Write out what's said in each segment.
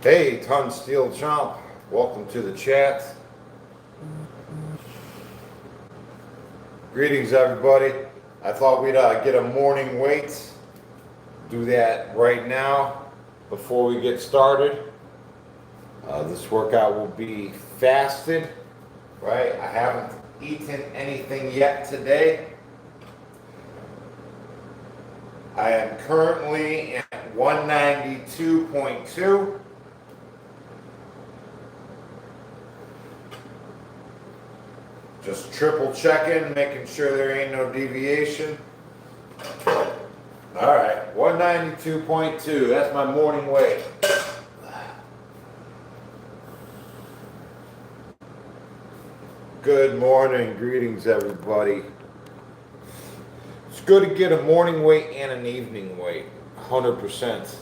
Hey, Ton Steel Chomp, welcome to the chat. Greetings, everybody. I thought we'd get a morning weight. Do that right now before we get started. This workout will be fasted, right? I haven't eaten anything yet today. I am currently at 192.2. Just triple checking, making sure there ain't no deviation. All right, 192.2, that's my morning weight. Good morning, greetings everybody. It's good to get a morning weight and an evening weight, 100%.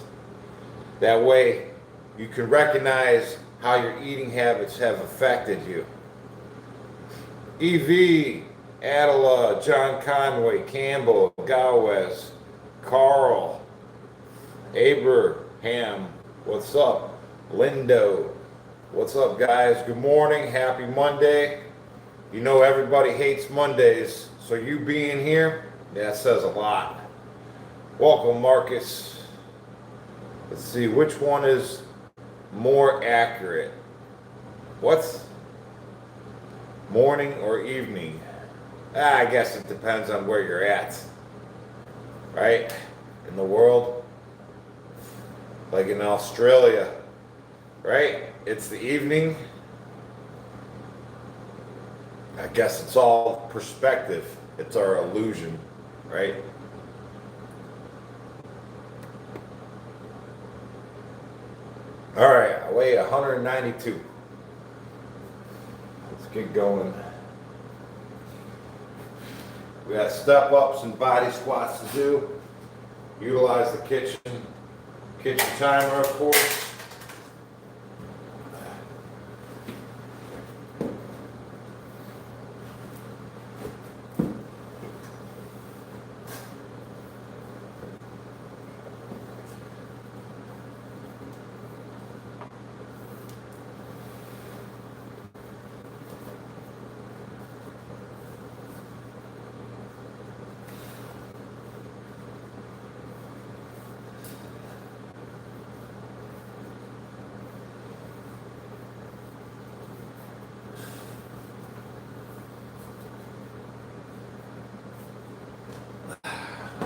That way you can recognize how your eating habits have affected you. EV, Adela, John Conway, Campbell, Gowes, Carl, Abraham, what's up? Lindo, what's up, guys? Good morning, happy Monday. You know everybody hates Mondays, so you being here, that says a lot. Welcome, Marcus. Let's see, which one is more accurate? What's morning or evening? I guess it depends on where you're at, right? In the world, like in Australia, right? It's the evening. I guess it's all perspective. It's our illusion, right? All right, I weigh 192. Let's get going. We got step ups and body squats to do. Utilize the kitchen timer, of course.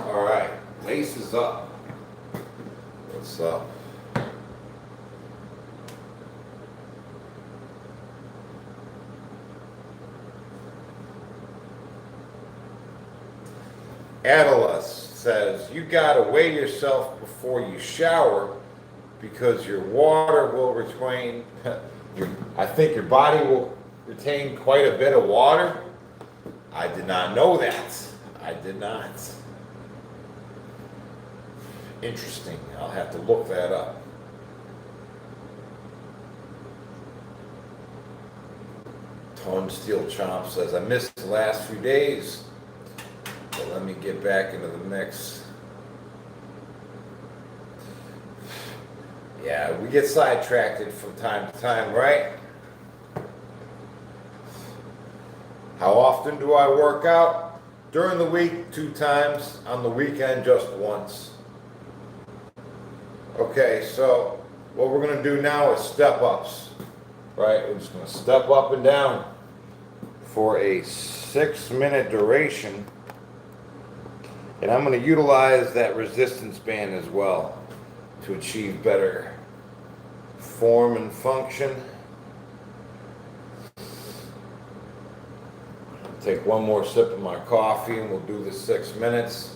All right, laces up. What's up? Atlas says, you gotta weigh yourself before you shower because your water will retain, I think your body will retain quite a bit of water. I did not know that. I did not. Interesting. I'll have to look that up. Tone Steel Chomp says, I missed the last few days, but let me get back into the mix. Yeah, we get sidetracked from time to time, right? How often do I work out? During the week, 2 times. On the weekend, just once. Okay, so what we're going to do now is step ups, right? We're just going to step up and down for a 6-minute duration. And I'm going to utilize that resistance band as well to achieve better form and function. Take one more sip of my coffee and we'll do the 6 minutes.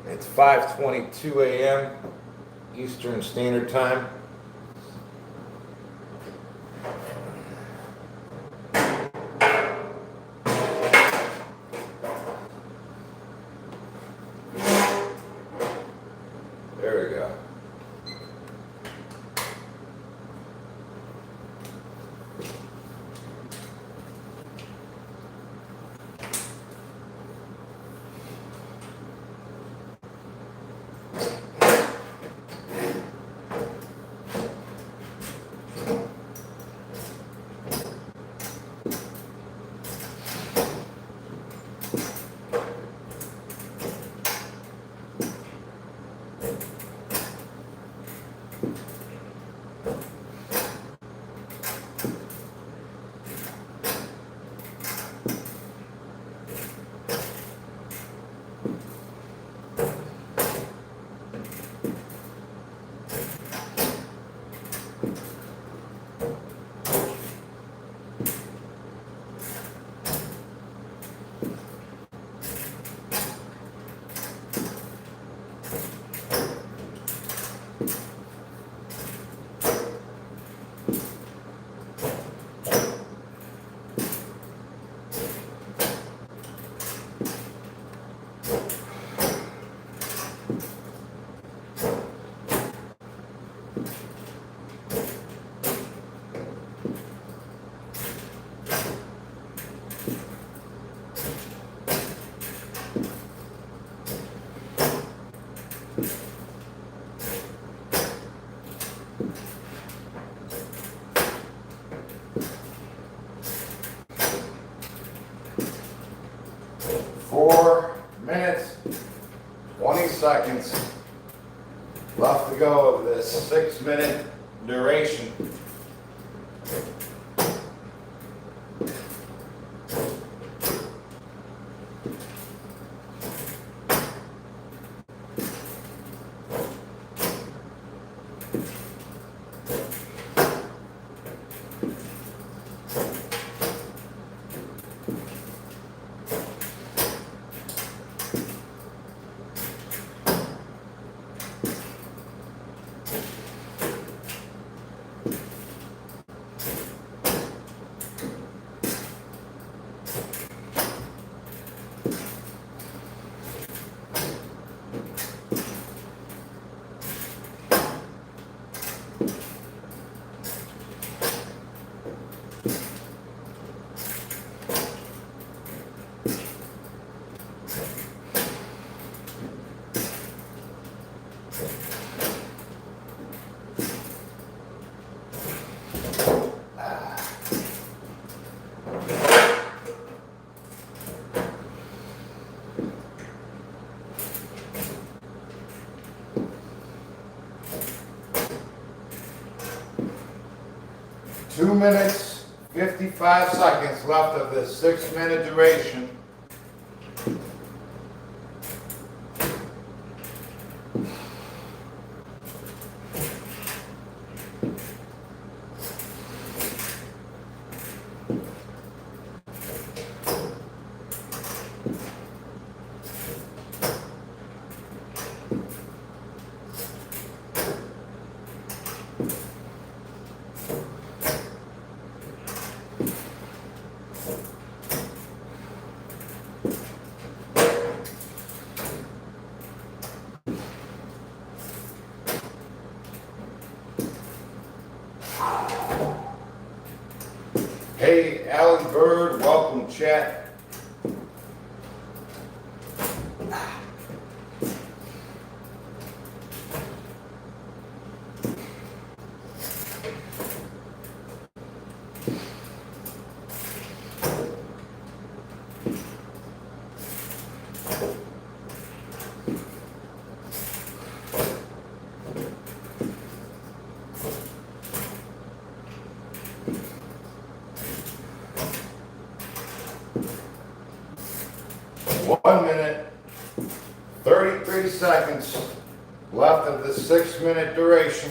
It's 5:22 a.m. Eastern Standard Time. There we go. Four minutes, 20 seconds left to go of this 6-minute duration. Two minutes, 55 seconds left of this 6-minute duration. Hey, Allie Bird, welcome chat. One minute, 33 seconds left of the 6-minute duration.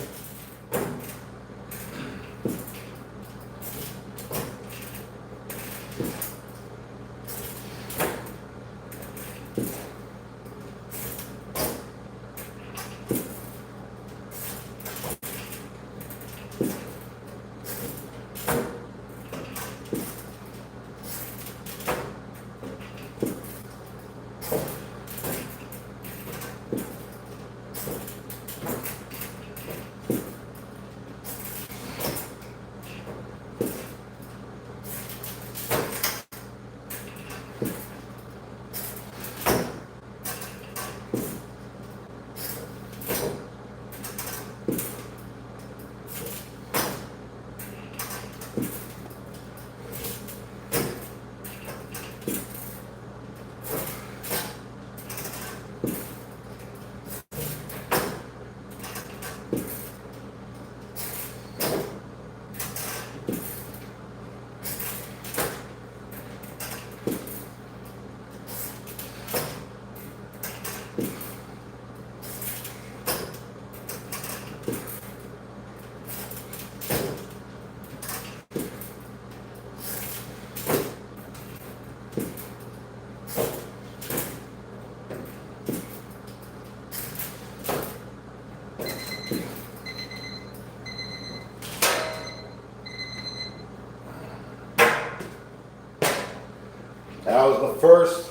That was the first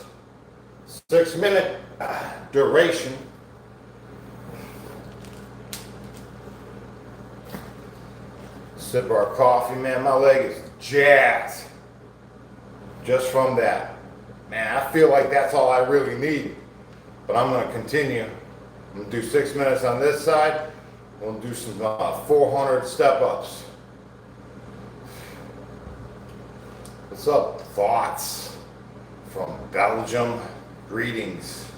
6-minute duration. Sip of our coffee, man. My leg is jazzed just from that. Man, I feel like that's all I really need. But I'm going to continue I'm gonna do 6 minutes on this side. We'll do some 400 step-ups. What's up, thoughts from Belgium? Greetings.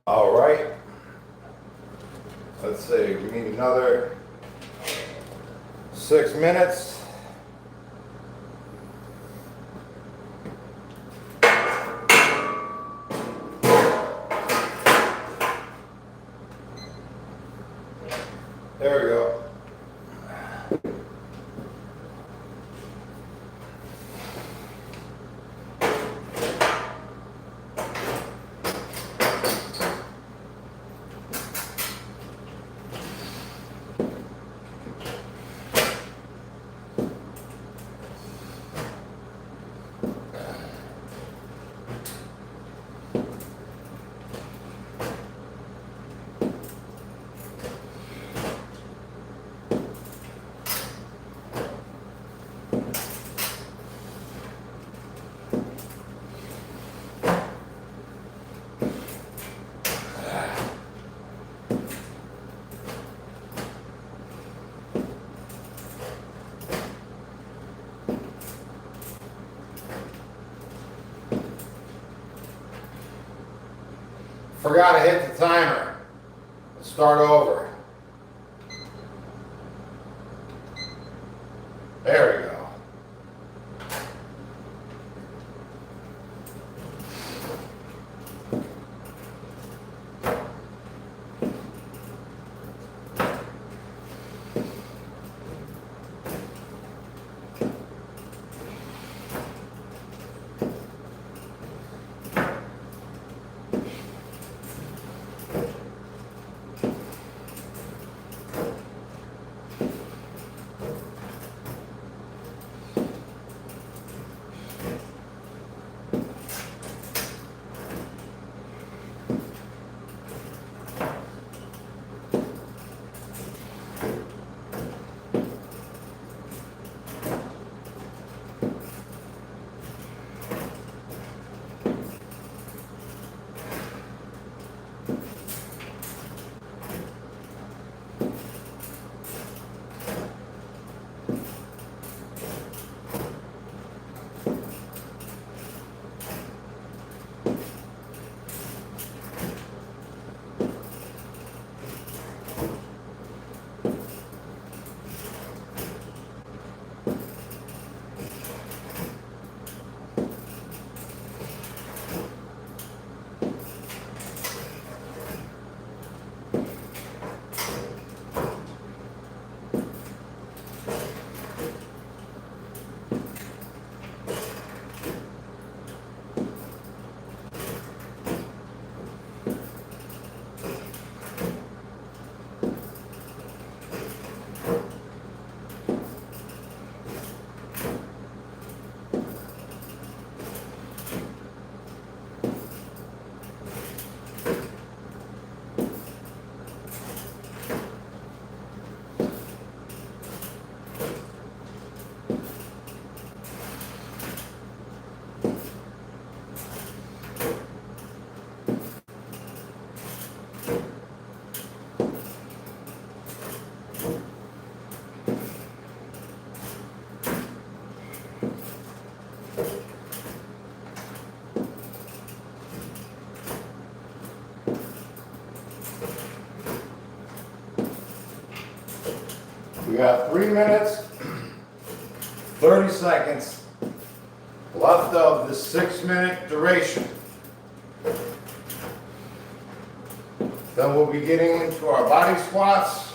All right. Let's see, we need another 6 minutes. There we go. Forgot to hit the timer. Let's start over. There we go. We got 3 minutes, 30 seconds left of the 6-minute duration. Then we'll be getting into our body squats.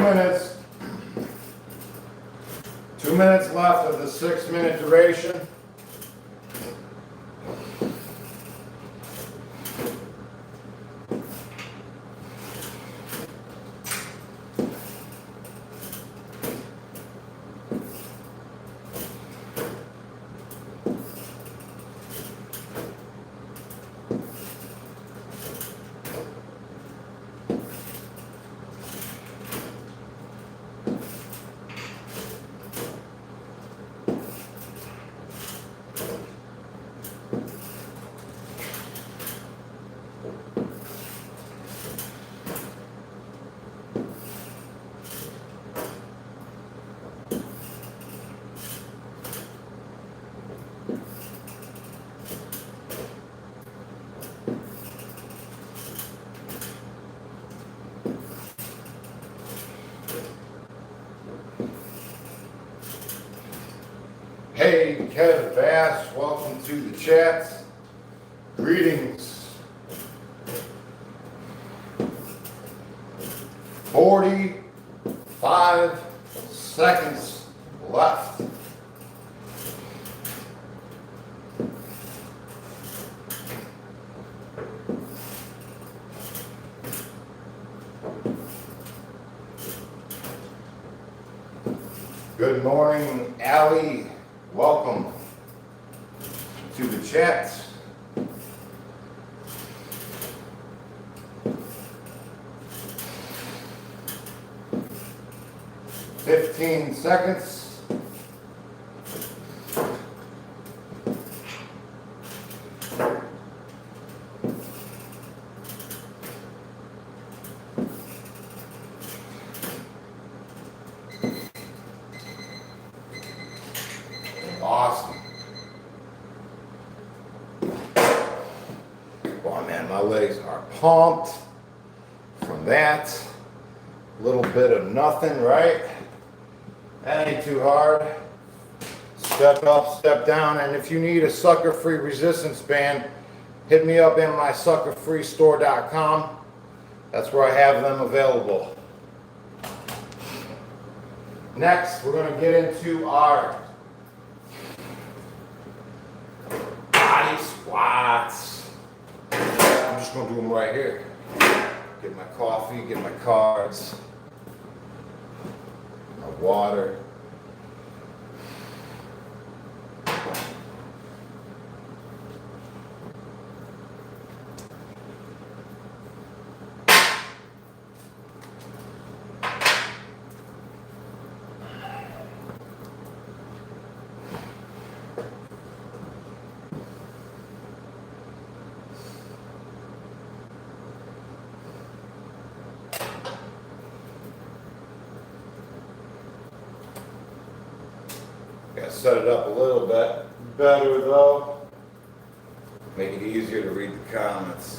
minutes. 2 minutes left of the 6-minute duration. Hey, Kev Bass, welcome to the chat. Greetings. 45 seconds left. Good morning, Allie. Welcome to the chat. "15 seconds. Awesome. Boy, man, my legs are pumped from that. A little bit of nothing, right? That ain't too hard. Step up, step down, and if you need a sucker-free resistance band, hit me up in my suckerfreestore.com. That's where I have them available. Next, we're going to get into our body squats. I'm just going to do them right here. Get my coffee, get my cards, my water. Gotta set it up a little bit better though. Make it easier to read the comments.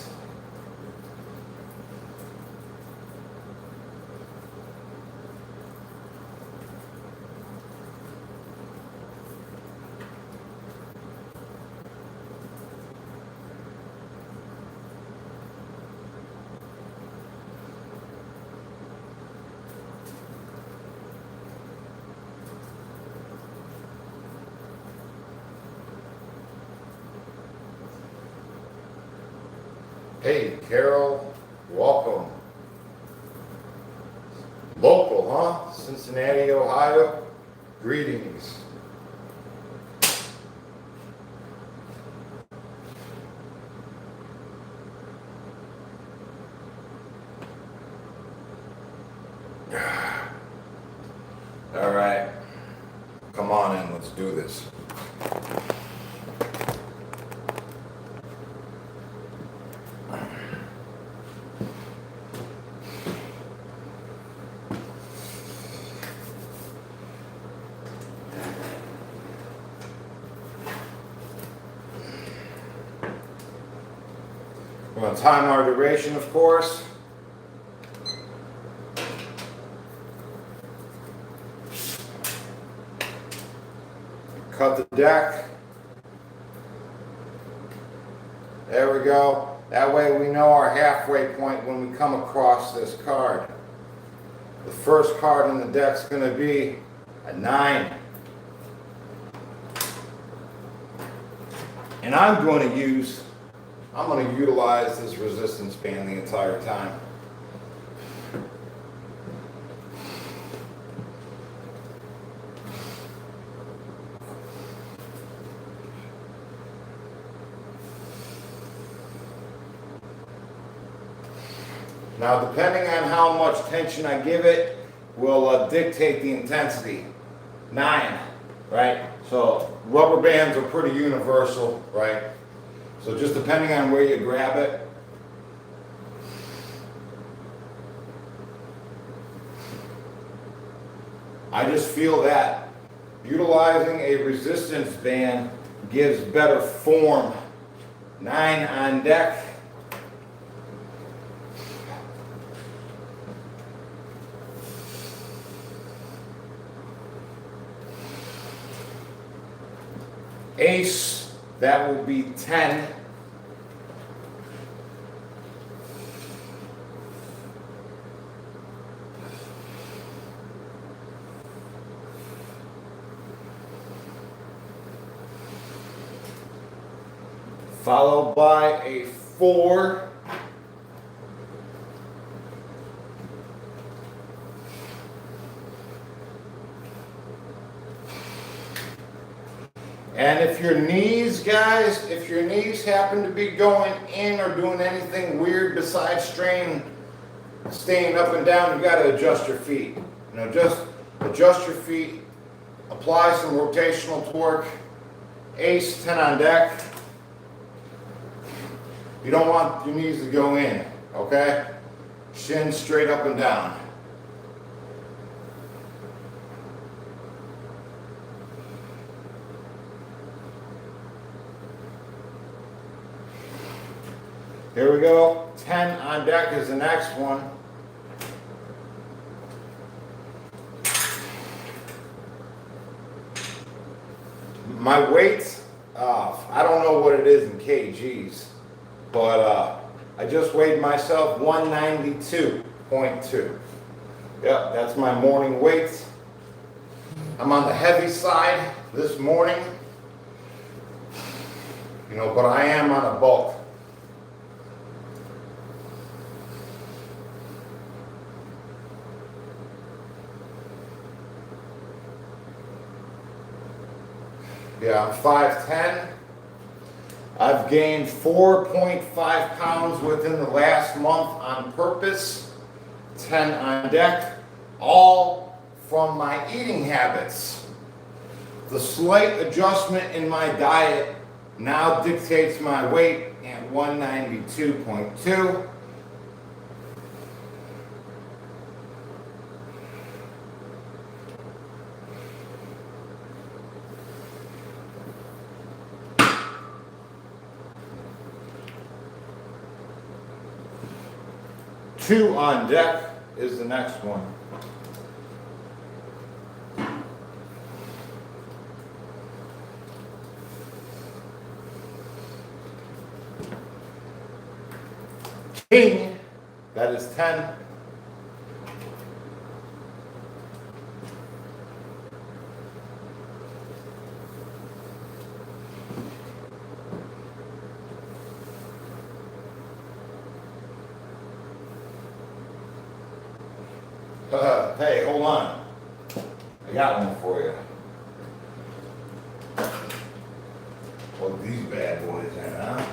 Hey, Carol, welcome. Local, huh? Cincinnati, Ohio. Greetings. All right, come on in, let's do this. We're going to time our duration, of course. Cut the deck. There we go. That way we know our halfway point when we come across this card. The first card in the deck is going to be a 9. And I'm going to utilize this resistance band the entire time. Now, depending on how much tension I give it, will dictate the intensity. 9, right? So rubber bands are pretty universal, right? So just depending on where you grab it. I just feel that utilizing a resistance band gives better form. 9 on deck. Ace, that will be 10. Followed by a 4. And if your knees, guys, if your knees happen to be going in or doing anything weird besides staying up and down, you got to adjust your feet. You know, just adjust your feet, apply some rotational torque. Ace, 10 on deck. You don't want your knees to go in, okay? Shin straight up and down. Here we go. 10 on deck is the next one. My weight, I don't know what it is in kgs, but I just weighed myself 192.2. Yep, that's my morning weight. I'm on the heavy side this morning, you know, but I am on a bulk. Yeah, I'm 5'10". I've gained 4.5 pounds within the last month on purpose. 10 on deck, all from my eating habits. The slight adjustment in my diet now dictates my weight at 192.2. Two on deck is the next one. King, that is 10. Hey, hold on. I got one for you. What these bad boys in, huh?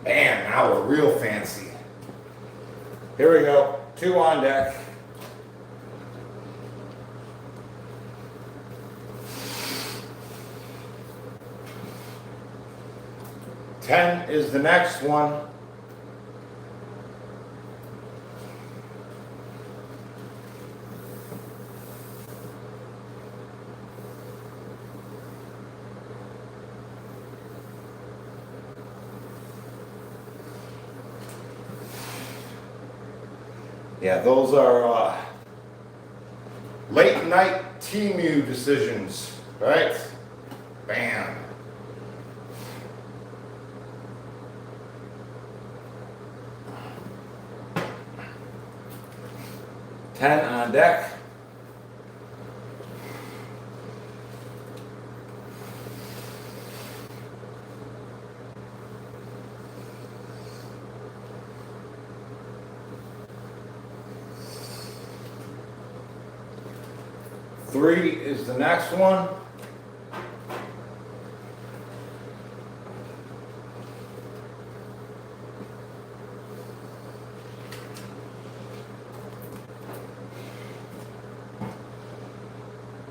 Bam, now we're real fancy. Here we go, 2 on deck. Ten is the next one. Yeah, those are late night TMU decisions, right? Bam. Ten on deck. Three is the next one.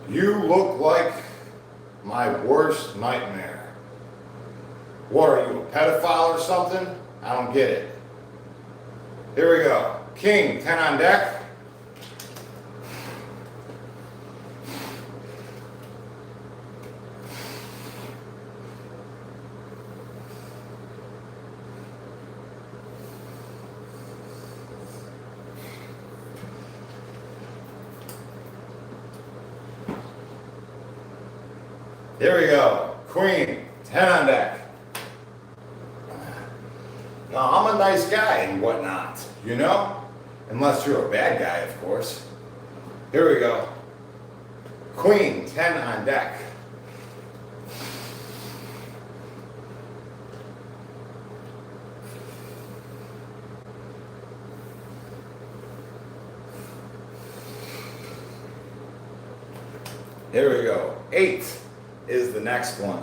You look like my worst nightmare. What are you, a pedophile or something? I don't get it. Here we go. King, 10 on deck. Here we go. Queen, 10 on deck. Now, I'm a nice guy and whatnot, you know? Unless you're a bad guy, of course. Here we go. Queen, 10 on deck. Here we go. 8 is the next one.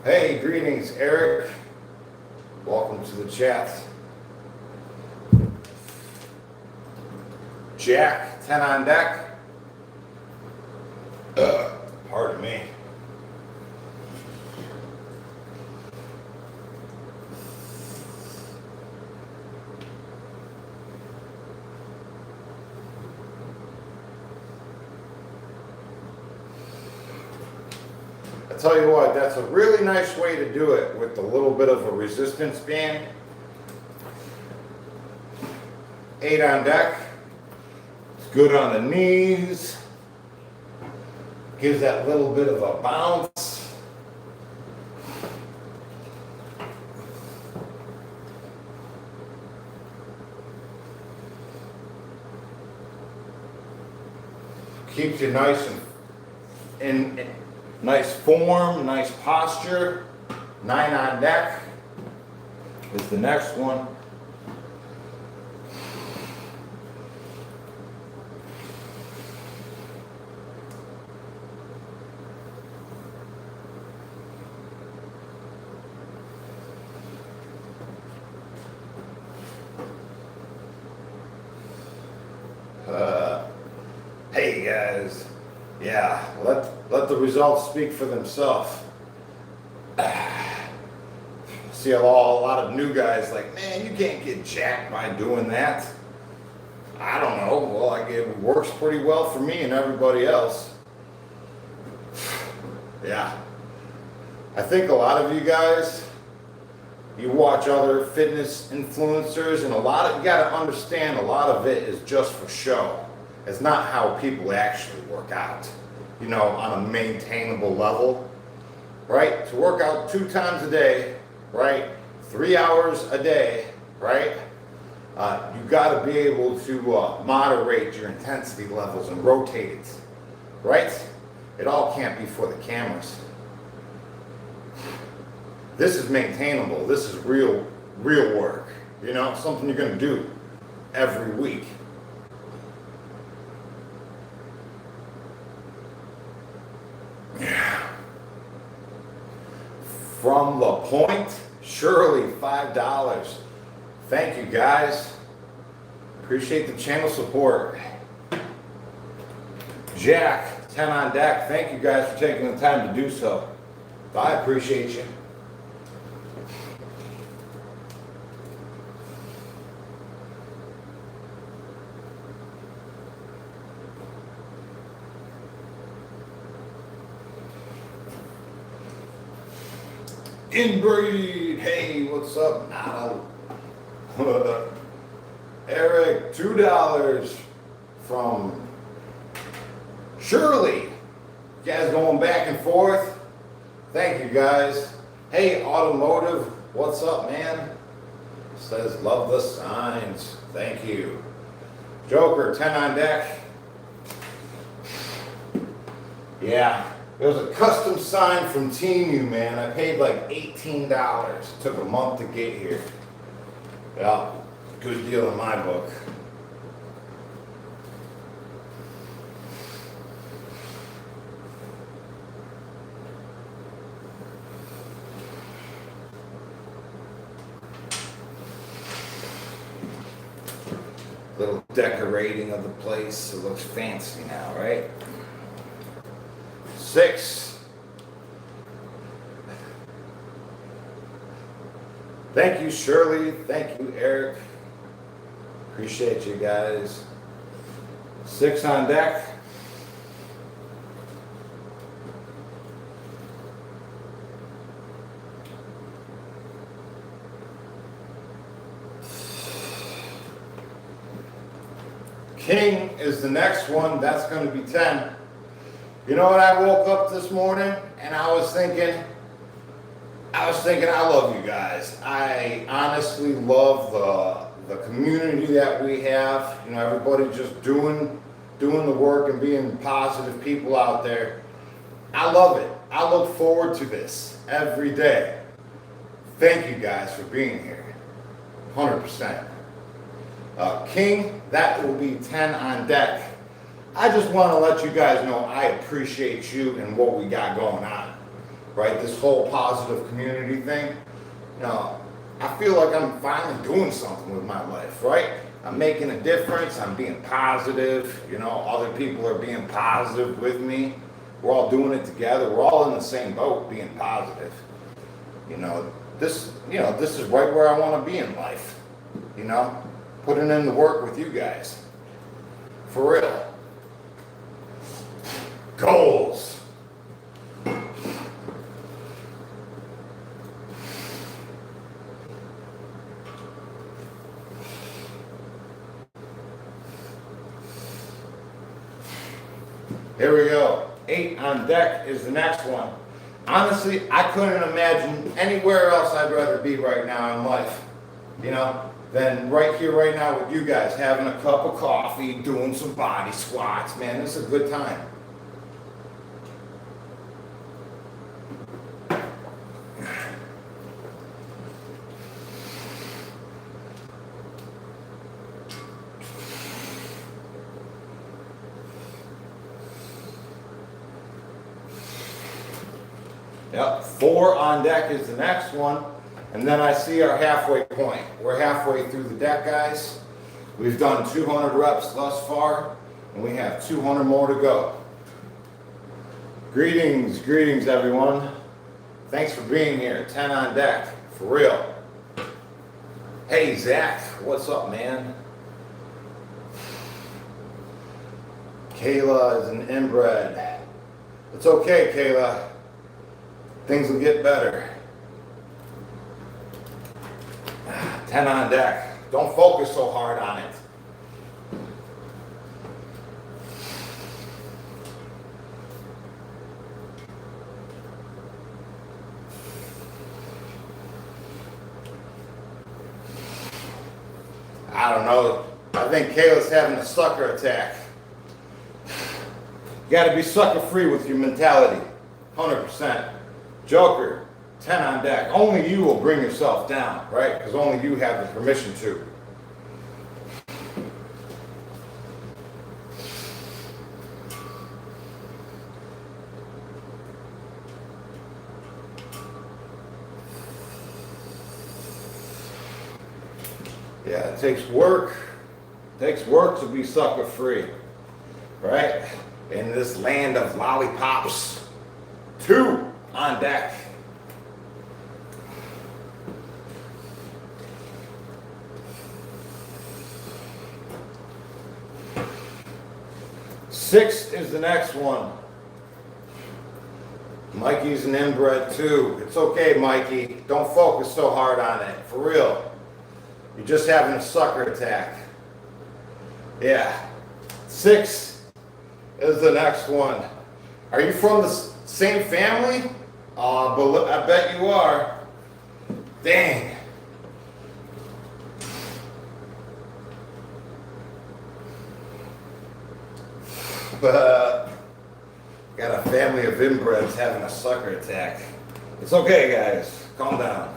Hey, greetings, Eric. Welcome to the chat. Jack, 10 on deck. Pardon me. I tell you what, that's a really nice way to do it with a little bit of a resistance band. 8 on deck. It's good on the knees. Gives that little bit of a bounce. Keeps you nice and in nice form, nice posture. 9 on deck is the next one. Hey guys, yeah, let the results speak for themselves. See a lot of new guys like, man, you can't get jacked by doing that. I don't know. Well, it works pretty well for me and everybody else. Yeah, I think a lot of you guys, you watch other fitness influencers, and you got to understand a lot of it is just for show. It's not how people actually work out, you know, on a maintainable level, right? To work out 2 times a day, right? 3 hours a day, right? You got to be able to moderate your intensity levels and rotate it, right? It all can't be for the cameras. This is maintainable. This is real work, you know, something you're going to do every week. From the point, Shirley, $5. Thank you guys. Appreciate the channel support. Jack, 10 on deck. Thank you guys for taking the time to do so. I appreciate you. Inbreed, hey, what's up? Now, Eric, $2 from Shirley. You guys going back and forth? Thank you guys. Hey, Automotive, what's up, man? Says love the signs. Thank you. Joker, 10 on deck. Yeah, it was a custom sign from Team, man. I paid like $18. It took a month to get here. Yeah, good deal in my book. Little decorating of the place. It looks fancy now, right? 6. Thank you, Shirley. Thank you, Eric. Appreciate you guys. 6 on deck. King is the next one. That's going to be 10. You know what? I woke up this morning and I was thinking, I love you guys. I honestly love the community that we have. You know, everybody just doing the work and being positive people out there. I love it. I look forward to this every day. Thank you guys for being here. 100%. King, that will be 10 on deck. I just want to let you guys know I appreciate you and what we got going on, right? This whole positive community thing. You know, I feel like I'm finally doing something with my life, right? I'm making a difference. I'm being positive. You know, other people are being positive with me. We're all doing it together. We're all in the same boat, being positive. This is right where I want to be in life. You know, putting in the work with you guys. For real. Goals. Here we go. 8 on deck is the next one. Honestly, I couldn't imagine anywhere else I'd rather be right now in life, you know, than right here, right now with you guys, having a cup of coffee, doing some body squats. Man, it's a good time. Yep, 4 on deck is the next one. And then I see our halfway point. We're halfway through the deck, guys. We've done 200 reps thus far, and we have 200 more to go. Greetings, everyone. Thanks for being here. 10 on deck, for real. Hey, Zach, what's up, man? Kayla is an inbred. It's okay, Kayla. Things will get better. 10 on deck. Don't focus so hard on it. I don't know. I think Kayla's having a sucker attack. You gotta be sucker free with your mentality. 100%. Joker, 10 on deck. Only you will bring yourself down, right? Because only you have the permission to. Yeah, it takes work. It takes work to be sucker free, right? In this land of lollipops. 2 on deck. Six is the next one. Mikey's an inbred too. It's okay, Mikey. Don't focus so hard on it. For real. You're just having a sucker attack. Yeah. 6 is the next one. Are you from the same family? But I bet you are. Dang. But got a family of inbreds having a sucker attack. It's okay, guys. Calm down.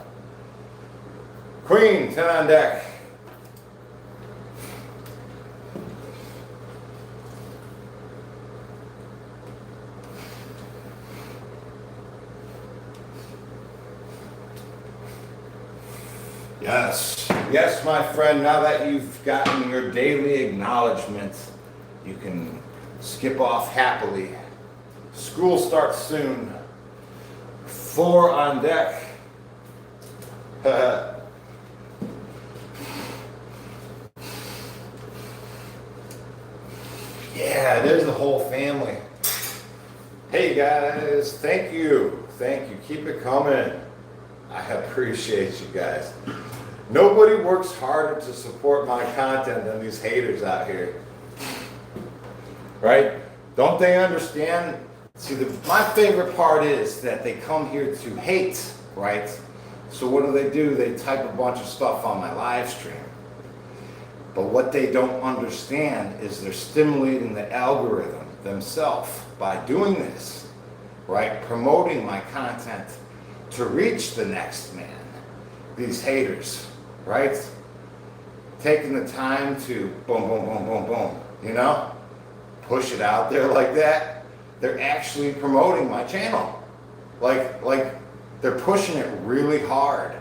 Queen, 10 on deck. Yes, yes, my friend, now that you've gotten your daily acknowledgement, you can skip off happily. School starts soon. 4 on deck. Yeah, there's the whole family. Hey guys, thank you. Thank you. Keep it coming. I appreciate you guys. Nobody works harder to support my content than these haters out here. Right? Don't they understand? See, my favorite part is that they come here to hate, right? So what do? They type a bunch of stuff on my live stream. But what they don't understand is they're stimulating the algorithm themselves by doing this, right? Promoting my content to reach the next man. These haters, right? Taking the time to boom, boom, boom, boom, boom, you know? Push it out there like that. They're actually promoting my channel. Like they're pushing it really hard,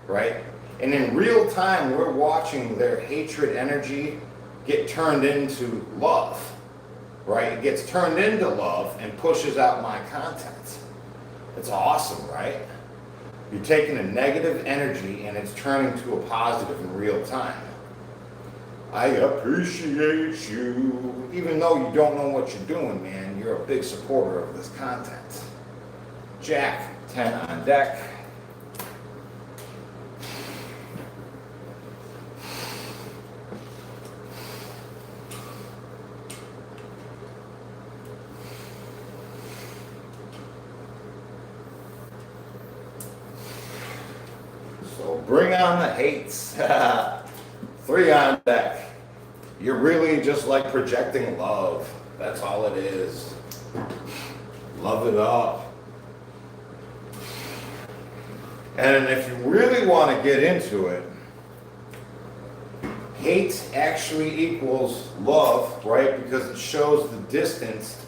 right? And in real time, we're watching their hatred energy get turned into love, right? It gets turned into love and pushes out my content. It's awesome, right? You're taking a negative energy and it's turning to a positive in real time. I appreciate you. Even though you don't know what you're doing, man, you're a big supporter of this content. Jack, 10 on deck. So bring on the hates. 3 on deck. You're really just like projecting love. That's all it is. Love it up. And if you really want to get into it, hate actually equals love, right? Because it shows the distance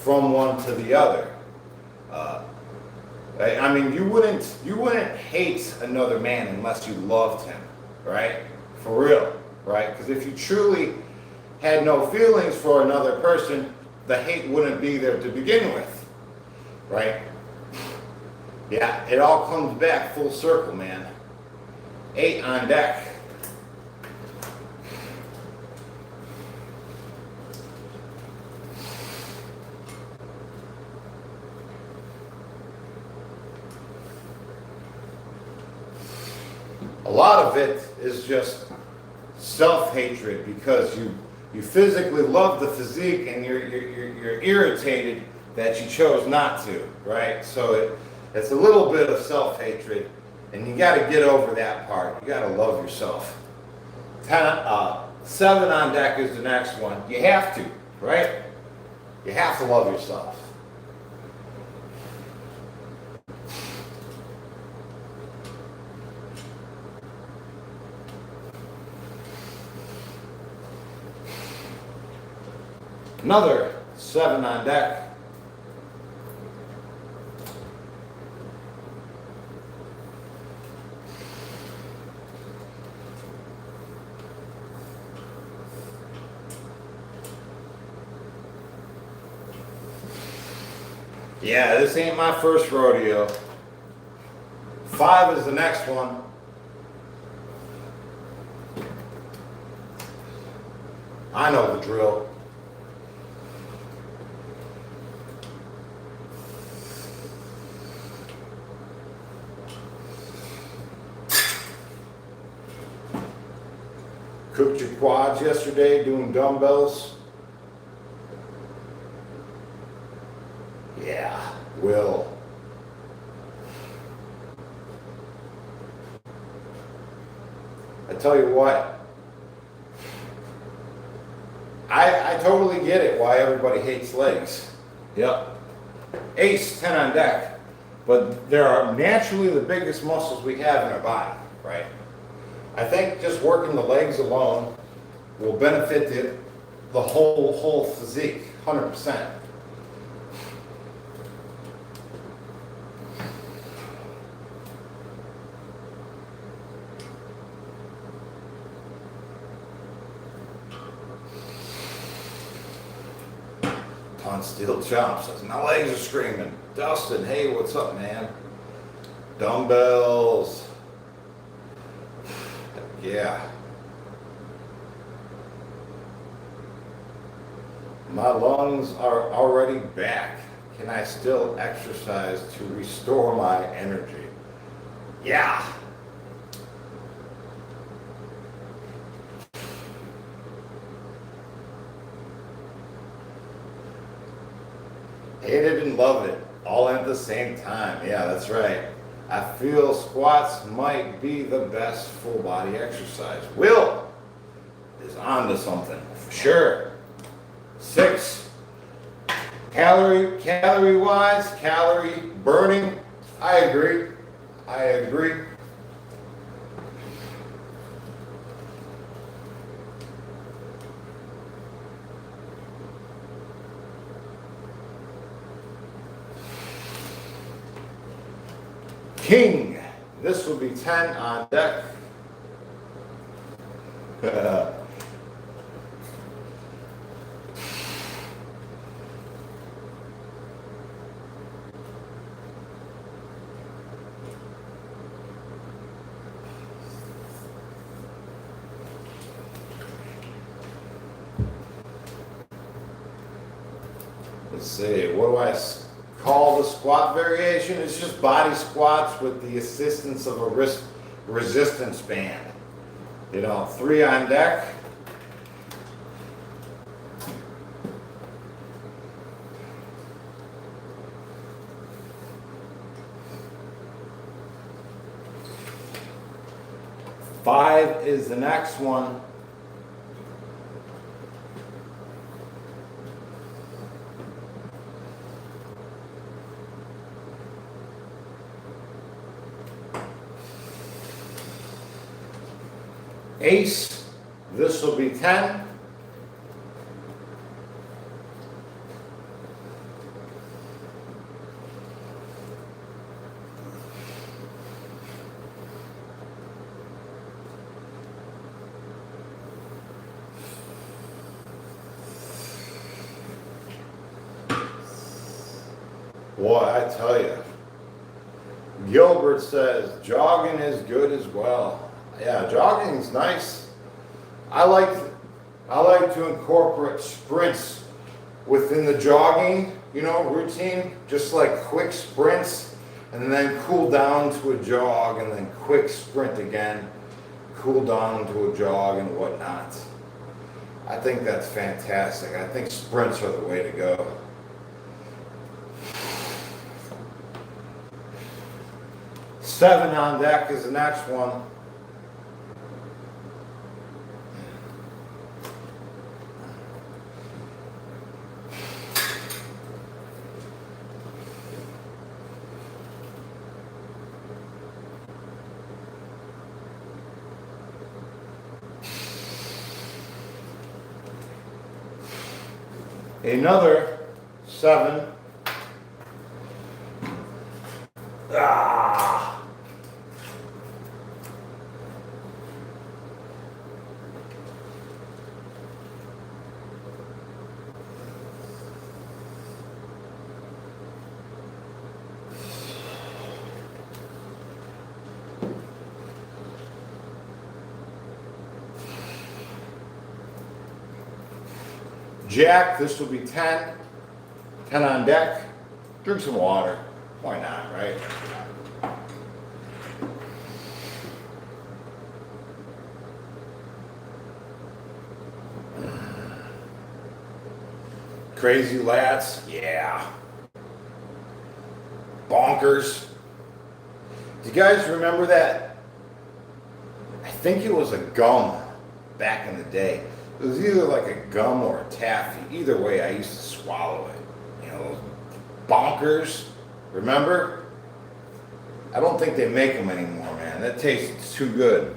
from one to the other. I mean, you wouldn't hate another man unless you loved him, right? For real, right? Because if you truly had no feelings for another person, the hate wouldn't be there to begin with, right? Yeah, it all comes back full circle, man. 8 on deck. A lot of it is just self-hatred because you physically love the physique and you're irritated that you chose not to, right? So it's a little bit of self-hatred, and you got to get over that part. You got to love yourself. 7 on deck is the next one. You have to, right? You have to love yourself. Another 7 on deck. Yeah, this ain't my first rodeo. 5 is the next one. I know the drill. quads yesterday doing dumbbells? Yeah, Will. I tell you what, I totally get it why everybody hates legs. Yep. Ace, 10 on deck. But there are naturally the biggest muscles we have in our body, right? I think just working the legs alone will benefit the whole physique, 100%. Ton steel chop says, my legs are screaming. Dustin, hey, what's up, man? Dumbbells. Yeah. My lungs are already back. Can I still exercise to restore my energy? Yeah. Hated and loved it, all at the same time. Yeah, that's right. I feel squats might be the best full body exercise. Will is on to something, for sure. 6, calorie wise, calorie burning. I agree. King, this will be 10 on deck. Let's see, what do I call the squat variation? It's just body squats with the assistance of a wrist resistance band. You know, 3 on deck. Five is the next one. Ace, this will be 10. Boy, I tell you, Gilbert says jogging is good as well. Yeah, jogging is nice. I like to incorporate sprints within the jogging, routine, just like quick sprints, and then cool down to a jog, and then quick sprint again, cool down to a jog and whatnot. I think that's fantastic. I think sprints are the way to go. Seven on deck is the next one. Another 7. Ah. Jack, this will be 10. 10 on deck. Drink some water. Why not, right? Crazy Lats, yeah. Bonkers. Do you guys remember that? I think it was a gum back in the day. It was either like a gum or a taffy. Either way, I used to swallow it. You know, Bonkers, remember? I don't think they make them anymore, man. That tastes too good.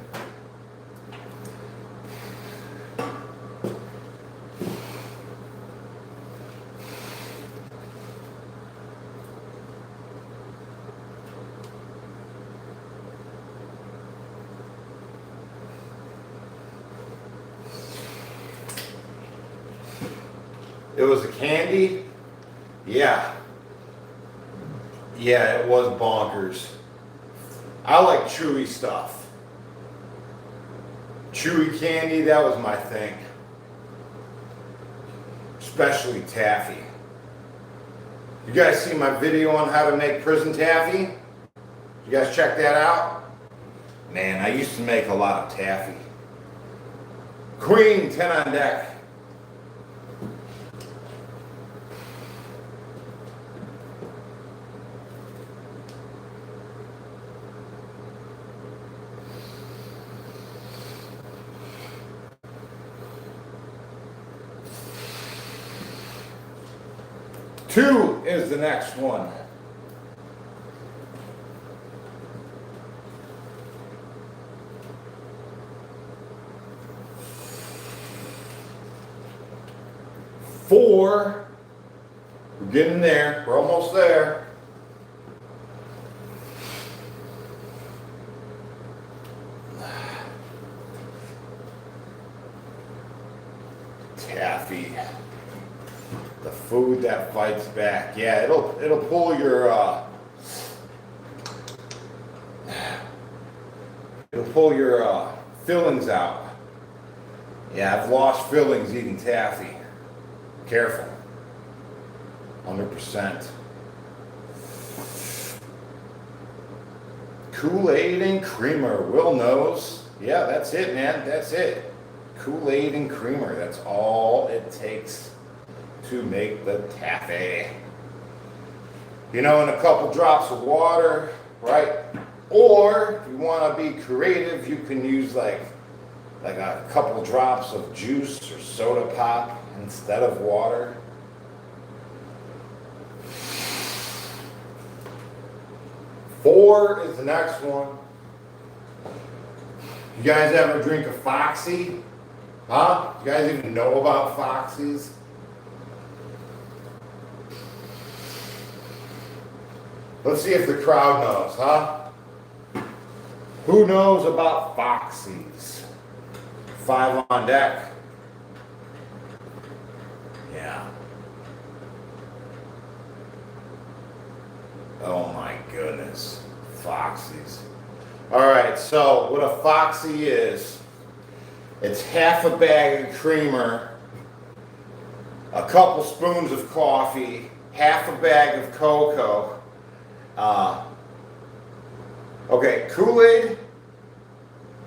It was a candy? Yeah. Yeah, it was Bonkers. I like chewy stuff. Chewy candy, that was my thing. Especially taffy. You guys see my video on how to make prison taffy? You guys check that out? Man, I used to make a lot of taffy. Queen, 10 on deck. Two is the next one. Four, we're getting there, we're almost there. Taffy. The food that fights back. Yeah, it'll pull your fillings out. Yeah, I've lost fillings eating taffy. Careful. 100%. Kool-Aid and creamer. Will knows. Yeah, that's it, man. That's it. Kool-Aid and creamer. That's all it takes to make the taffy. You know, and a couple drops of water, right? Or if you want to be creative, you can use like a couple drops of juice or soda pop instead of water. Four is the next one. You guys ever drink a Foxy? Huh? You guys even know about Foxies? Let's see if the crowd knows, huh? Who knows about Foxies? 5 on deck. Yeah. Oh my goodness. Foxies. Alright, so what a Foxy is, it's half a bag of creamer, a couple spoons of coffee, half a bag of cocoa, okay, Kool-Aid,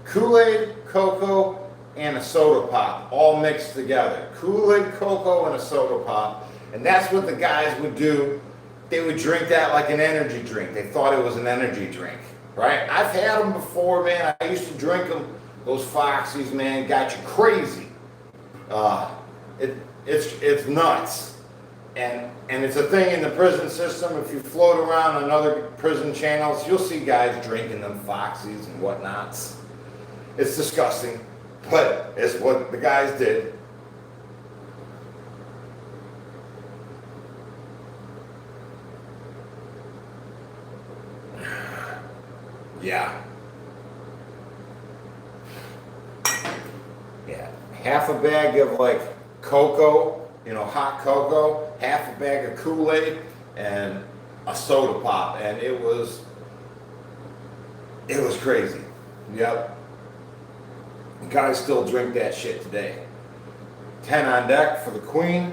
cocoa, and a soda pop, all mixed together. Kool-Aid, cocoa, and a soda pop. And that's what the guys would do. They would drink that like an energy drink. They thought it was an energy drink, right? I've had them before, man. I used to drink them. Those Foxies, man, got you crazy. It's nuts. And it's a thing in the prison system. If you float around on other prison channels, you'll see guys drinking them Foxies and whatnots. It's disgusting, but it's what the guys did. Yeah. Yeah. Half a bag of like cocoa, you know, hot cocoa, half a bag of Kool-Aid, and a soda pop, and it was crazy. Yep. Guys still drink that shit today. 10 on deck for the Queen.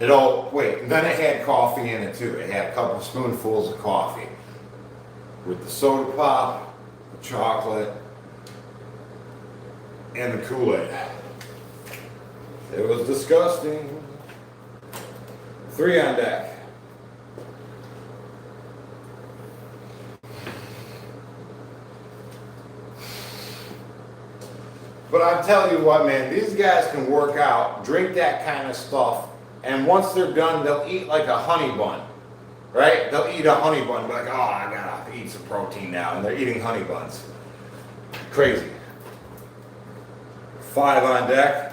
And then it had coffee in it too. It had a couple spoonfuls of coffee with the soda pop, the chocolate. and the Kool-Aid. It was disgusting. 3 on deck. But I'm telling you what, man, these guys can work out, drink that kind of stuff, and once they're done, they'll eat like a honey bun, right? They'll eat a honey bun, be like, oh, I gotta eat some protein now, and they're eating honey buns. Crazy. 5 on deck.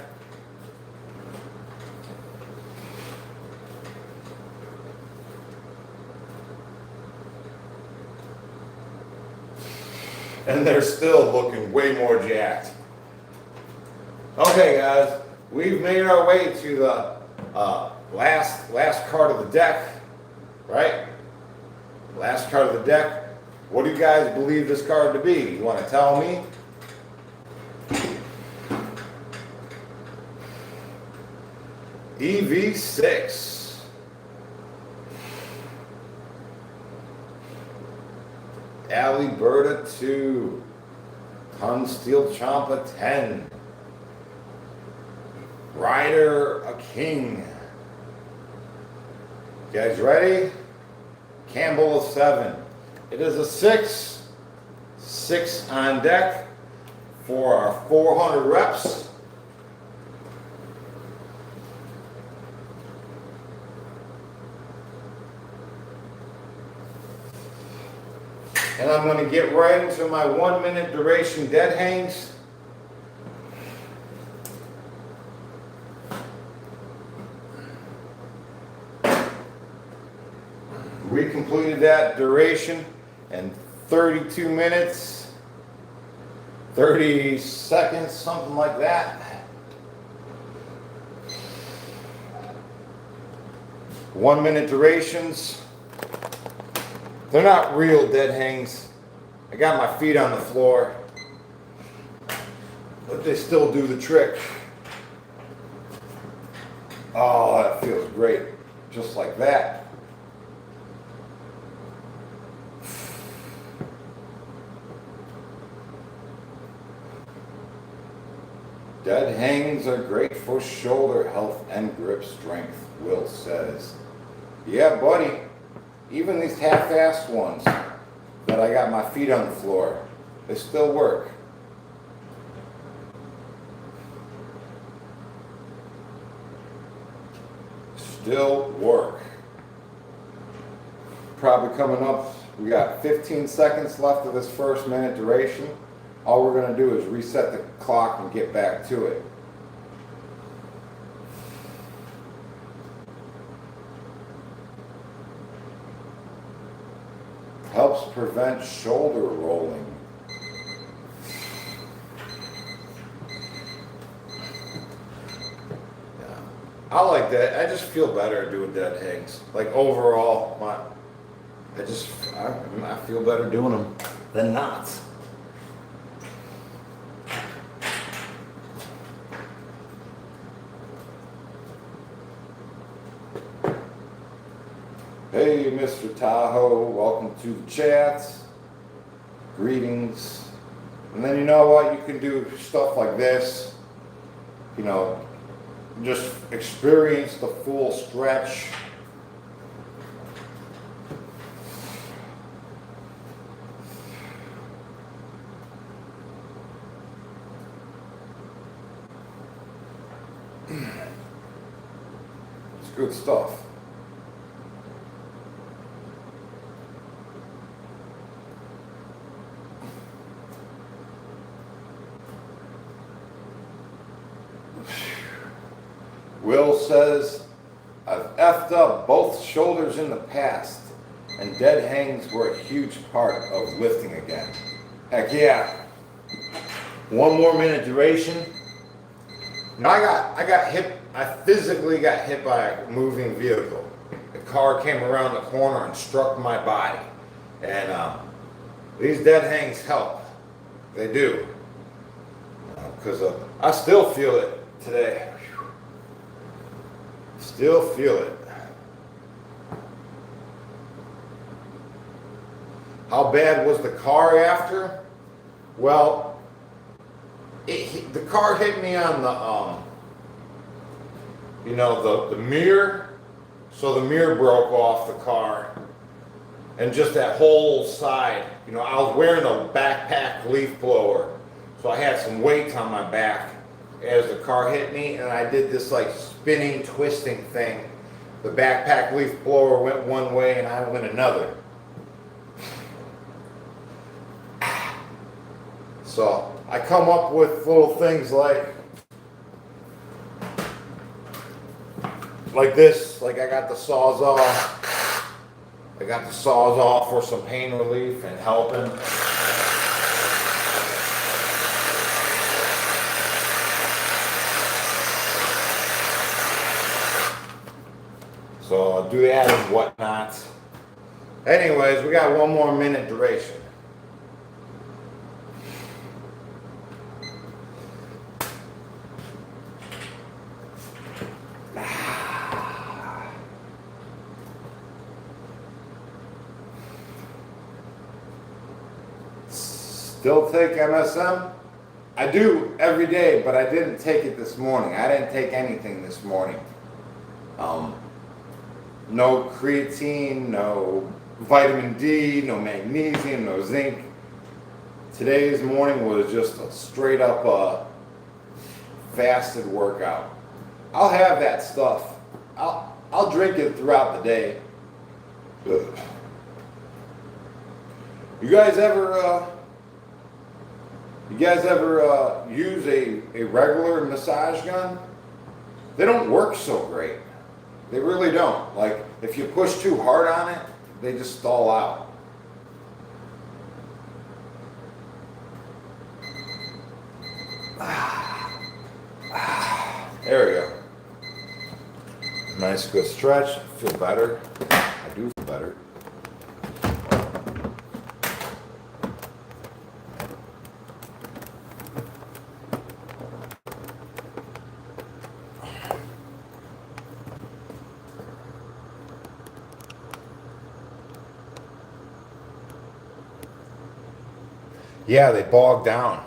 And they're still looking way more jacked. Okay, guys, we've made our way to the last card of the deck, right? Last card of the deck. What do you guys believe this card to be? You want to tell me? EV6. Aliberta 2. Ton Steel Champa 10. Rider a King. You guys ready? Campbell a 7. It is a 6. 6 on deck for our 400 reps. And I'm going to get right into my 1 minute duration dead hangs. We completed that duration in 32 minutes, 30 seconds, something like that. 1 minute durations. They're not real dead hangs. I got my feet on the floor, but they still do the trick. Oh, that feels great. Just like that. Dead hangs are great for shoulder health and grip strength, Will says. Yeah, buddy. Even these half-assed ones that I got my feet on the floor, they still work. Still work. Probably coming up, we got 15 seconds left of this first minute duration. All we're going to do is reset the clock and get back to it. Helps prevent shoulder rolling. Yeah. I like that. I just feel better doing dead hangs. Like overall, I feel better doing them than not. Hey, Mr. Tahoe, welcome to the chats. Greetings. And then you know what? You can do stuff like this. You know, just experience the full stretch. It's good stuff. Will says, I've effed up both shoulders in the past, and dead hangs were a huge part of lifting again. Heck yeah. 1 more minute duration. Now I got hit, I physically got hit by a moving vehicle. The car came around the corner and struck my body. And these dead hangs help. They do. Because I still feel it today. Still feel it. How bad was the car after? Well, it the car hit me on the, you know, the mirror. So the mirror broke off the car. And just that whole side, you know, I was wearing a backpack leaf blower. So I had some weight on my back as the car hit me, and I did this like spinning, twisting thing. The backpack leaf blower went one way and I went another. So I come up with little things like this, like I got the Sawzall. I got the Sawzall for some pain relief and helping. So I'll do that and whatnot. Anyways, we got 1 more minute duration. Still take MSM? I do every day, but I didn't take it this morning. I didn't take anything this morning. No creatine, no vitamin D, no magnesium, no zinc. Today's morning was just a straight up fasted workout. I'll have that stuff. I'll drink it throughout the day. Ugh. You guys ever use a regular massage gun? They don't work so great. They really don't. Like, if you push too hard on it, they just stall out. There we go. Nice good stretch. Feel better. I do feel better. Yeah, they bog down.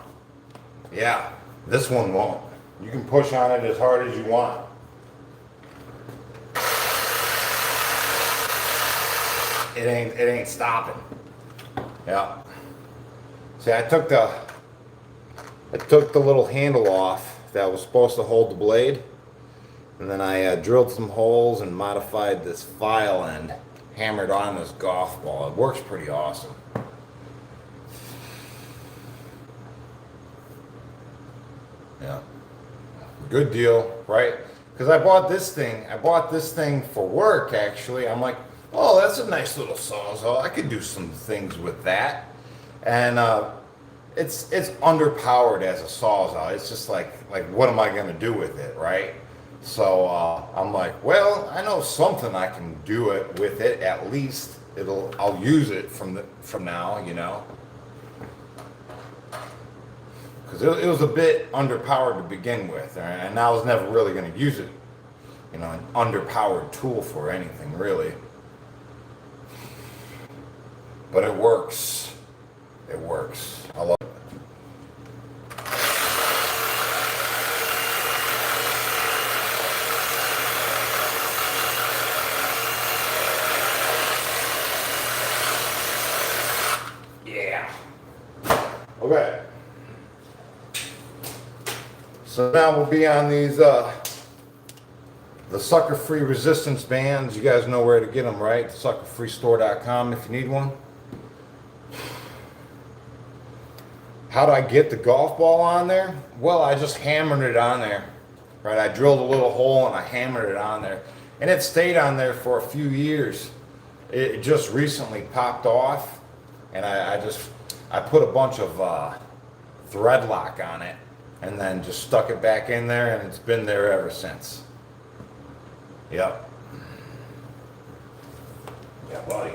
Yeah, this one won't. You can push on it as hard as you want. It ain't stopping. Yeah. See, I took the little handle off that was supposed to hold the blade, and then I drilled some holes and modified this file end, hammered on this golf ball. It works pretty awesome. Yeah, good deal, right? Because I bought this thing for work, actually. I'm like, oh, that's a nice little Sawzall. I could do some things with that. And it's underpowered as a Sawzall. It's just like what am I going to do with it, right? So I'm like, well, I know something I can do it with it. At least I'll use it from now, you know. Because it was a bit underpowered to begin with, and I was never really going to use it, you know, an underpowered tool for anything really. But it works. It works. I love it. Yeah. Okay. So now we'll be on these, the sucker-free resistance bands. You guys know where to get them, right? Suckerfreestore.com if you need one. How do I get the golf ball on there? Well, I just hammered it on there, right? I drilled a little hole and I hammered it on there. And it stayed on there for a few years. It just recently popped off, and I put a bunch of thread lock on it, and then just stuck it back in there, and it's been there ever since. Yep. Yeah, buddy.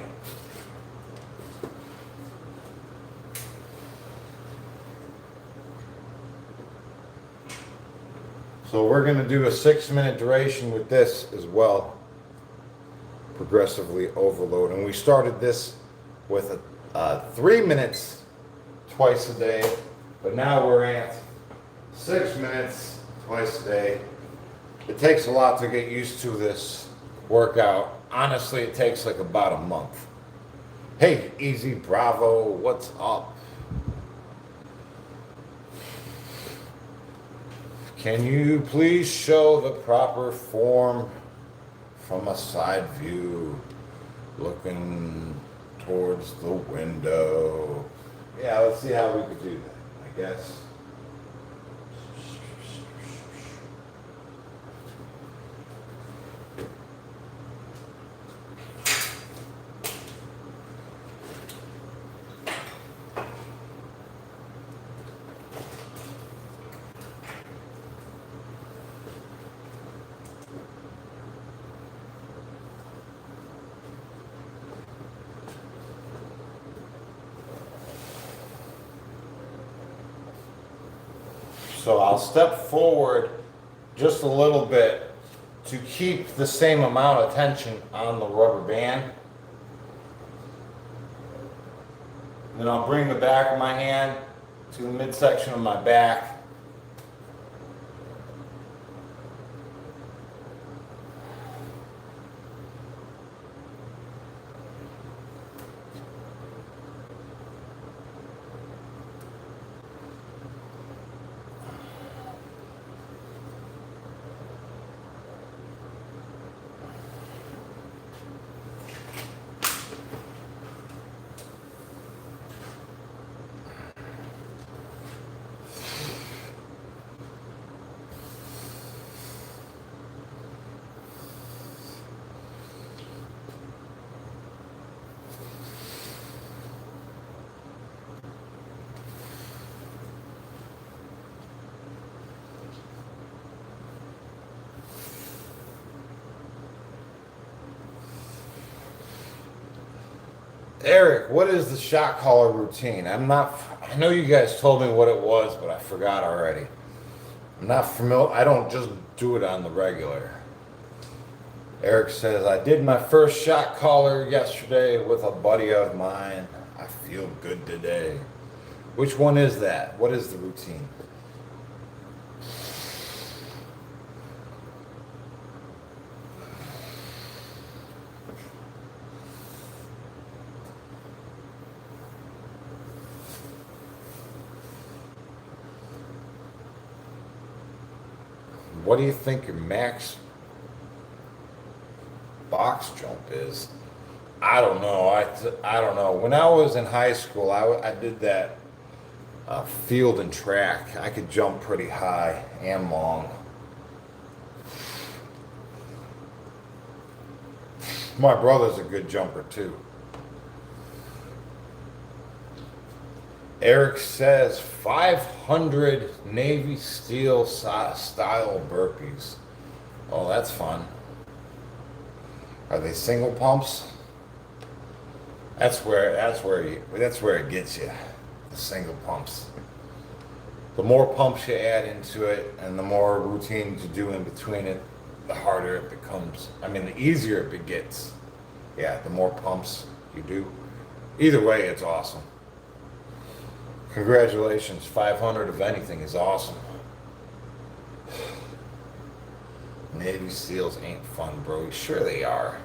So we're going to do a 6-minute duration with this as well. Progressively overload. And we started this with 3 minutes twice a day, but now we're at 6 minutes twice a day. It takes a lot to get used to this workout. Honestly, it takes like about a month. Hey, Easy Bravo, what's up? Can you please show the proper form from a side view, looking towards the window? Yeah, let's see how we could do that, I guess. So I'll step forward just a little bit to keep the same amount of tension on the rubber band. Then I'll bring the back of my hand to the midsection of my back. Eric, what is the shot caller routine? I know you guys told me what it was, but I forgot already. I'm not familiar. I don't just do it on the regular. Eric says, I did my first shot caller yesterday with a buddy of mine. I feel good today. Which one is that? What is the routine? What do you think your max box jump is? I don't know. I don't know. When I was in high school, I did that field and track. I could jump pretty high and long. My brother's a good jumper too. Eric says 500 Navy SEAL style burpees. Oh, that's fun. Are they single pumps? That's where it gets you. The single pumps. The more pumps you add into it and the more routine you do in between it, the harder it becomes. I mean, the easier it gets. Yeah, the more pumps you do. Either way, it's awesome. Congratulations, 500 of anything is awesome. Navy SEALs ain't fun, bro. Sure they are.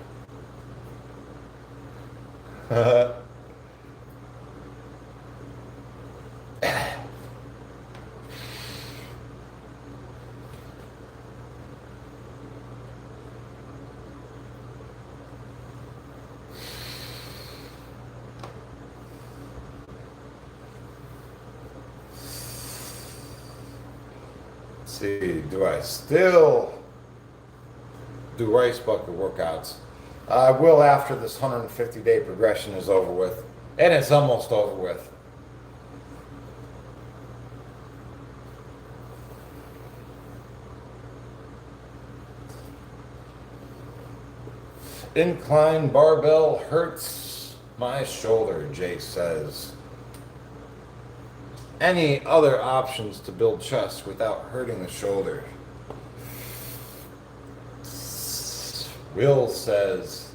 See, do I still do rice bucket workouts? I will after this 150-day progression is over with. And it's almost over with. Incline barbell hurts my shoulder, Jay says. Any other options to build chest without hurting the shoulder? Will says,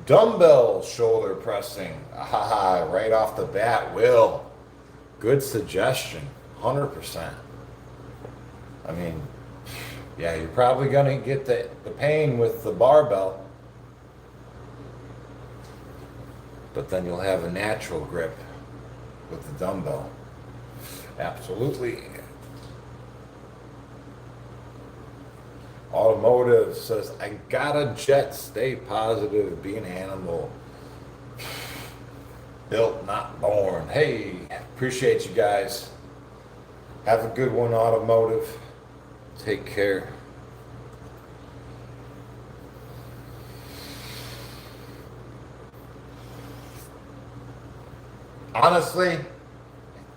dumbbell shoulder pressing. Ah, right off the bat, Will. Good suggestion, 100%. I mean, yeah, you're probably going to get the pain with the barbell, but then you'll have a natural grip with the dumbbell. Absolutely. Automotive says, I gotta jet, stay positive, be an animal. Built, not born. Hey, appreciate you guys. Have a good one, Automotive. Take care. Honestly,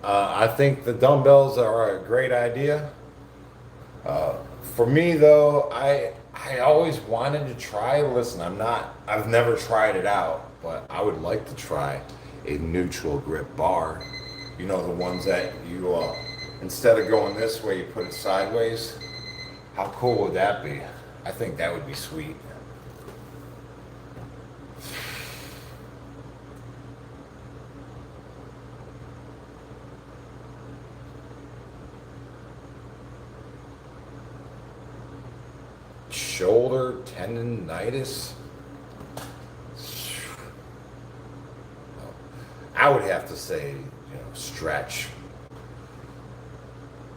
I think the dumbbells are a great idea. For me though, I always wanted to try. Listen, I've never tried it out, but I would like to try a neutral grip bar. You know, the ones that you instead of going this way, you put it sideways. How cool would that be? I think that would be sweet. Shoulder tendonitis. I would have to say, stretch.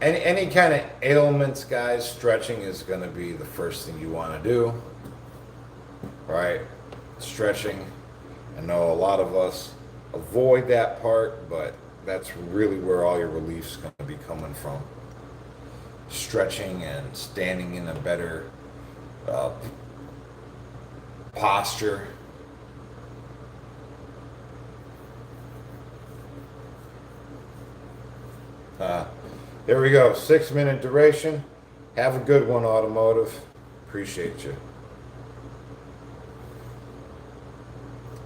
Any kind of ailments, guys, stretching is going to be the first thing you want to do, right? Stretching. I know a lot of us avoid that part, but that's really where all your relief's going to be coming from. Stretching and standing in a better posture. There we go. 6-minute duration. Have a good one, Automotive. Appreciate you.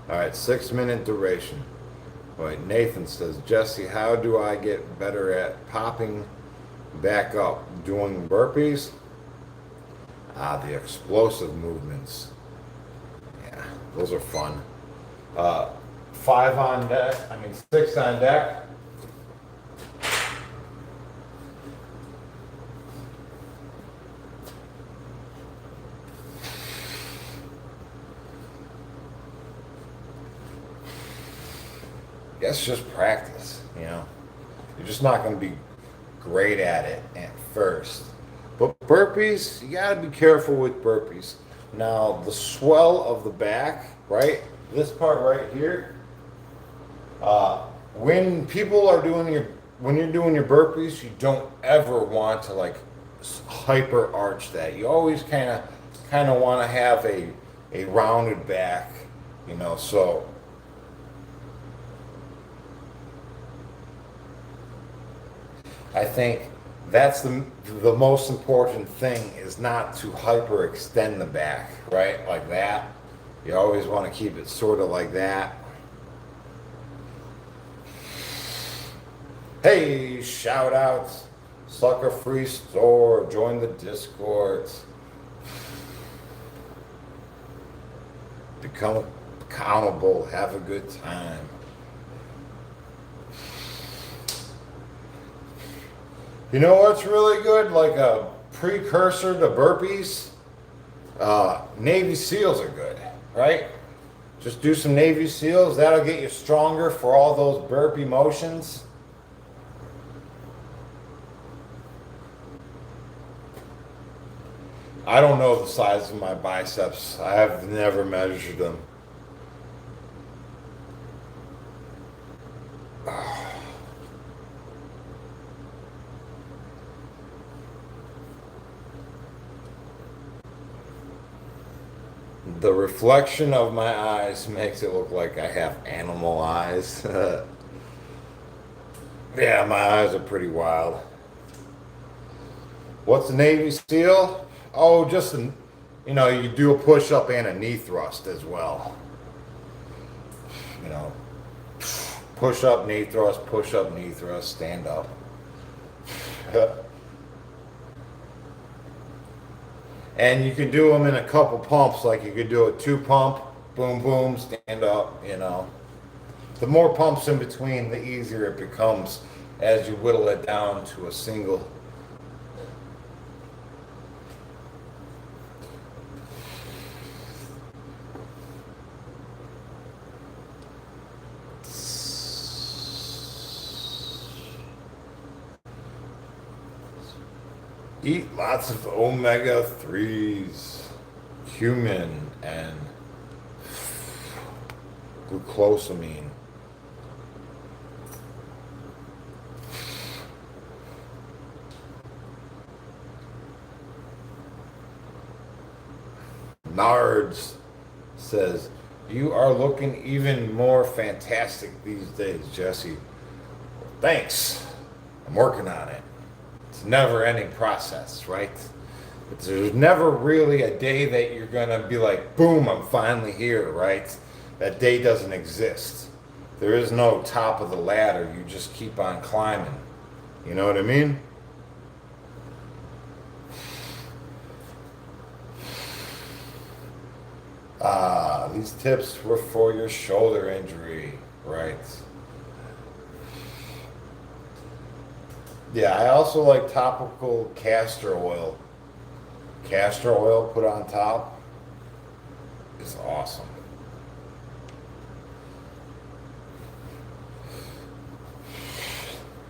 All right, 6-minute duration. All right, Nathan says, Jesse, how do I get better at popping back up? Doing burpees? The explosive movements. Yeah, those are fun. 6 on deck. That's just practice, You're just not going to be great at it at first. But burpees, you got to be careful with burpees. Now, the swell of the back, right? This part right here. When you're doing your burpees, you don't ever want to hyper arch that. You always kind of want to have a rounded back, so. I think that's the most important thing, is not to hyperextend the back, right? Like that. You always want to keep it sort of like that. Hey, shout outs. Sucker Free Store. Join the Discord. Become accountable. Have a good time. You know what's really good? Like a precursor to burpees? Navy SEALs are good, right? Just do some Navy SEALs. That'll get you stronger for all those burpee motions. I don't know the size of my biceps. I have never measured them. The reflection of my eyes makes it look like I have animal eyes. Yeah, my eyes are pretty wild. What's a Navy SEAL? Oh, just you do a push-up and a knee thrust as well. Push-up, knee thrust, stand up. And you can do them in a couple pumps, like you could do a 2-pump, boom, boom, stand up, The more pumps in between, the easier it becomes as you whittle it down to a single. Eat lots of omega-3s, cumin, and glucosamine. Nards says, you are looking even more fantastic these days, Jesse. Thanks. I'm working on it. It's a never-ending process, right? But there's never really a day that you're going to be like, boom, I'm finally here, right? That day doesn't exist. There is no top of the ladder. You just keep on climbing. You know what I mean? These tips were for your shoulder injury, right? Yeah, I also like topical castor oil. Castor oil put on top is awesome.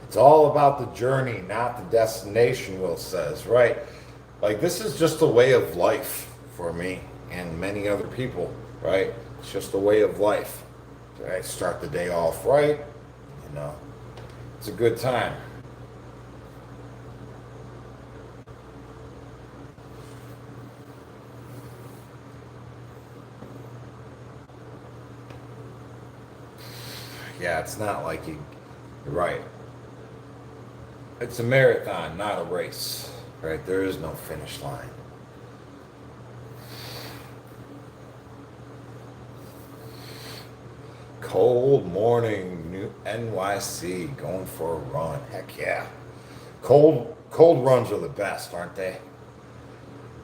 It's all about the journey, not the destination, Will says, right? Like, this is just a way of life for me and many other people, right? It's just a way of life. I start the day off right, you know, it's a good time. Yeah, it's not like you're right. It's a marathon, not a race, right? There is no finish line. Cold morning, New NYC, going for a run. Heck yeah. Cold runs are the best, aren't they?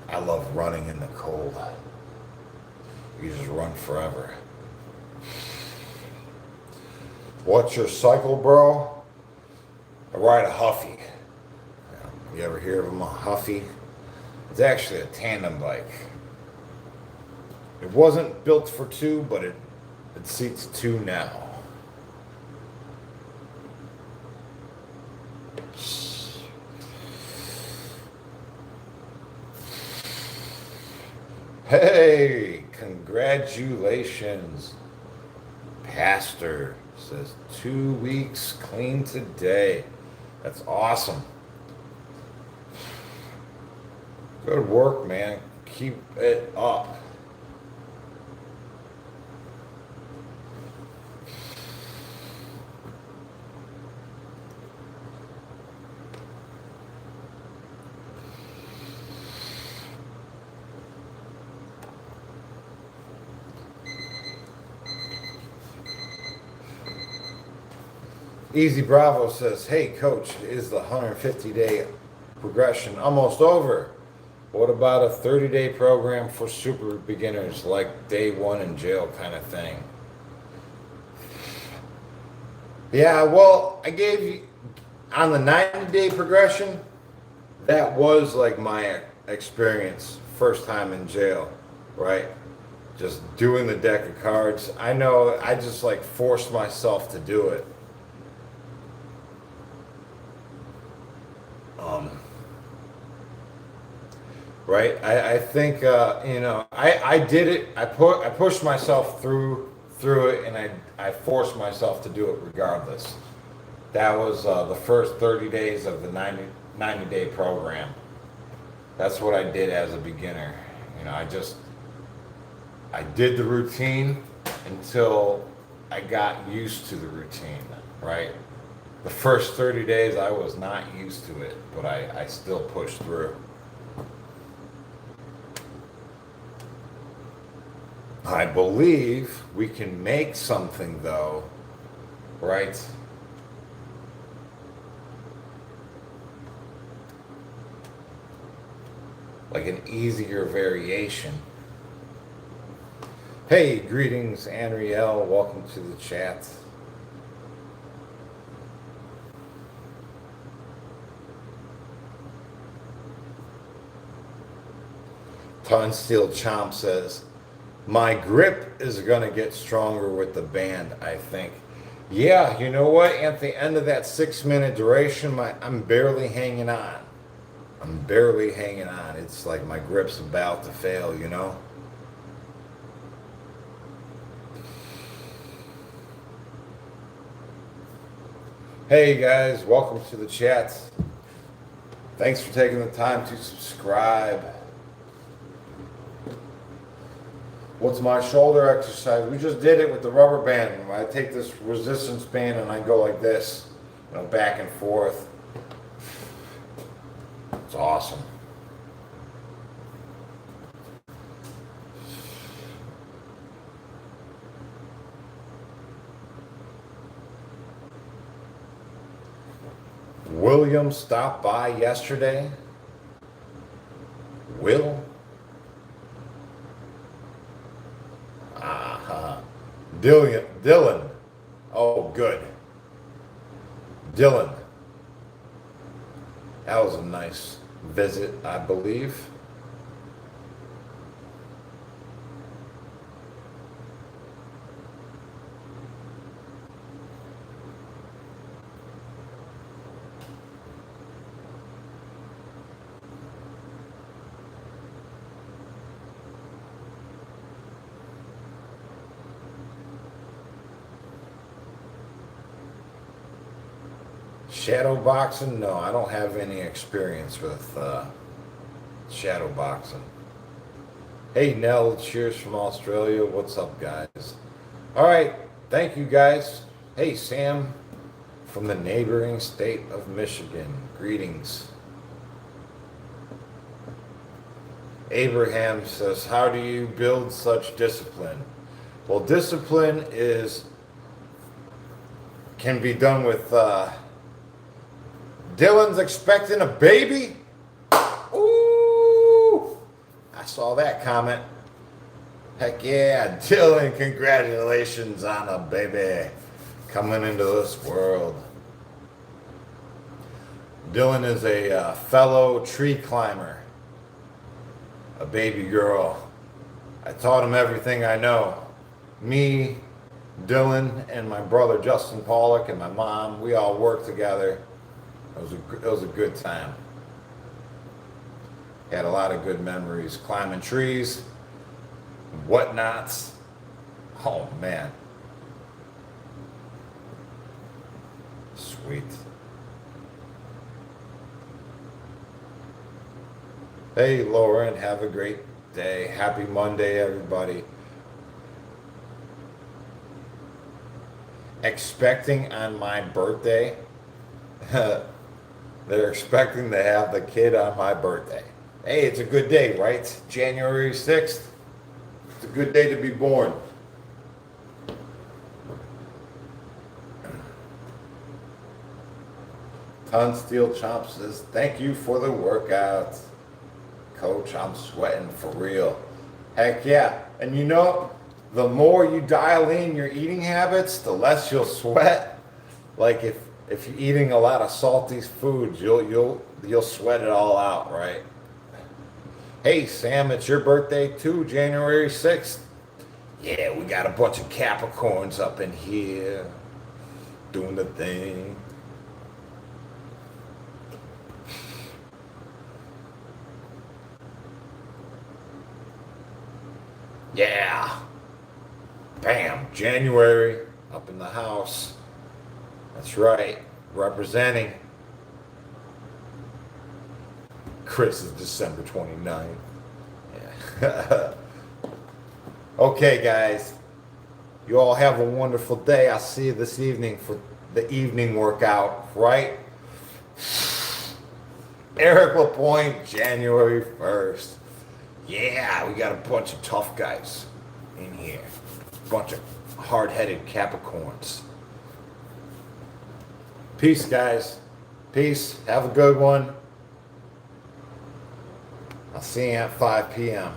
I love running in the cold. You just run forever. What's your cycle, bro? I ride a Huffy. You ever hear of them, a Huffy? It's actually a tandem bike. It wasn't built for two, but it seats two now. Hey, congratulations. Pastor says 2 weeks clean today. That's awesome. Good work, man. Keep it up. Easy Bravo says, hey coach, is the 150-day progression almost over? What about a 30-day program for super beginners, like day one in jail kind of thing? Yeah, well, I gave you, on the 90-day progression, that was like my experience, first time in jail, right? Just doing the deck of cards. I know I just like forced myself to do it. Right, I think I did it. I pushed myself through it, and I forced myself to do it regardless. That was the first 30 days of the 90-day program. That's what I did as a beginner. I did the routine until I got used to the routine. Right, the first 30 days I was not used to it, but I still pushed through. I believe we can make something though, right? Like an easier variation. Hey, greetings, Anrielle. Welcome to the chat. Ton Steel Chomp says, my grip is going to get stronger with the band, I think. Yeah, you know what? At the end of that 6-minute duration, I'm barely hanging on. I'm barely hanging on. It's like my grip's about to fail, you know? Hey guys, welcome to the chat. Thanks for taking the time to subscribe. What's my shoulder exercise? We just did it with the rubber band. I take this resistance band and I go like this, back and forth. It's awesome. William stopped by yesterday. Will? Dylan. Oh, good. Dylan. That was a nice visit, I believe. Shadow boxing? No, I don't have any experience with shadow boxing. Hey Nell, cheers from Australia. What's up, guys? All right, thank you guys. Hey Sam from the neighboring state of Michigan. Greetings. Abraham says, how do you build such discipline? Well, discipline can be done with Dylan's expecting a baby? Ooh! I saw that comment. Heck yeah, Dylan, congratulations on a baby coming into this world. Dylan is a fellow tree climber, a baby girl. I taught him everything I know. Me, Dylan, and my brother Justin Pollock and my mom, we all worked together. It was a good time. Had a lot of good memories, climbing trees, whatnots. Oh man. Sweet. Hey Lauren, have a great day. Happy Monday, everybody. Expecting on my birthday. They're expecting to have the kid on my birthday. Hey, it's a good day, right? January 6th. It's a good day to be born. Ton Steel Chomp says, thank you for the workout. Coach, I'm sweating for real. Heck yeah. And you know, the more you dial in your eating habits, the less you'll sweat. Like if you're eating a lot of salty foods, you'll sweat it all out, right? Hey Sam, it's your birthday too, January 6th. Yeah, we got a bunch of Capricorns up in here doing the thing. Yeah. Bam, January up in the house. That's right, representing. Chris is December 29th. Yeah. Okay, guys. You all have a wonderful day. I'll see you this evening for the evening workout, right? Eric LaPointe, January 1st. Yeah, we got a bunch of tough guys in here. A bunch of hard-headed Capricorns. Peace, guys. Peace. Have a good one. I'll see you at 5 p.m.